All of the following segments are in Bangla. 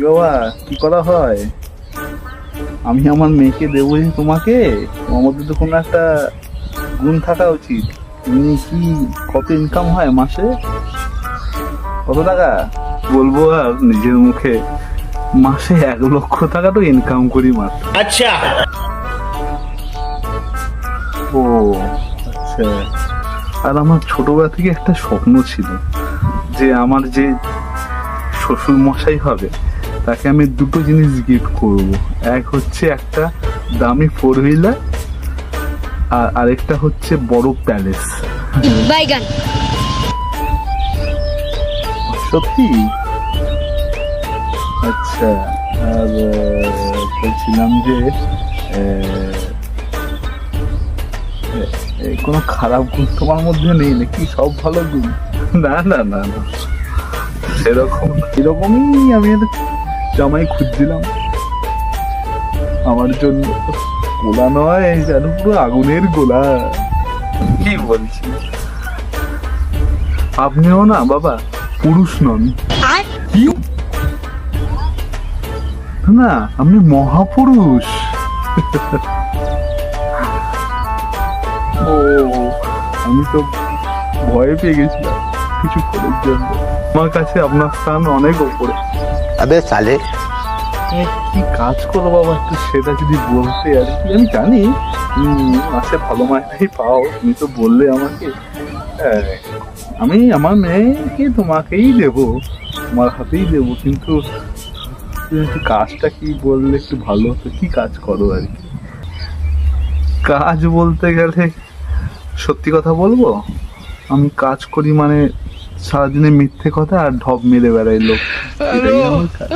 বাবা কি করা হয়? আমি আমার মেয়েকে দেবো যে তোমাকে, তোমার মধ্যে তো কোনো একটা গুণ থাকা উচিত। তুমি কি কত ইনকাম হয় মাসে? কত টাকা বলবো আর নিজের মুখে? মাসে 1 লক্ষ টাকা তো ইনকাম করি মাত্র। আচ্ছা। ও আচ্ছা। আর আমার ছোটবেলা থেকে একটা স্বপ্ন ছিল যে আমার যে শ্বশুর মশাই হবে তাকে আমি 2টো জিনিস গিফট করব। এক হচ্ছে একটা দামি 4 হুইলার, আর আরেকটা হচ্ছে বড় প্যালেস। বাইগান। সত্যি? আচ্ছা। আর বলছিলাম যে কোনো খারাপ গুণ তোমার মধ্যে নেই নাকি? সব ভালো গুণ? না না না না, এরকমই আমি একটা জামাই খুঁজছিলাম আমার জন্য। গোলা নয়, যেন পুরো আগুনের গোলা। কি বলছি? আপনিও না বাবা পুরুষ নন। না, আপনি মহাপুরুষ। ও, আমি তো ভয় পেয়ে গেছিলাম কিছুক্ষণের জন্য। আমার কাছে আপনার স্থান অনেক উপরে। আবে সালে, কি কাজ করো বাবা একটু সেটা যদি বলতে। আর কি আমি জানি মাসে ভালো মাইনেই পাও, তুমি তো বললে আমাকে। আমি আমার মেয়েকে তোমাকেই দেবো, তোমার হাতেই দেবো, কিন্তু কাজটা কি বললে একটু ভালো হতো। কি কাজ করো আর কি? কাজ বলতে গেলে সত্যি কথা বলবো, আমি কাজ করি মানে সারাদিনে মিথ্যে কথা আর ঢপ মেরে বেড়াই লোক, এটাই আমার কাজ।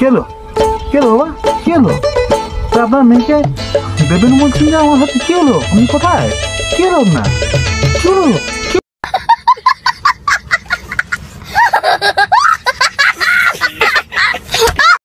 কেলো কেলো বাবা কেলো? আপনার মেয়েকে দেবেন বলছেন যে আমার হাতে? কি হলো? আমি কোথায়? কি হলো আপনার? কি হলো?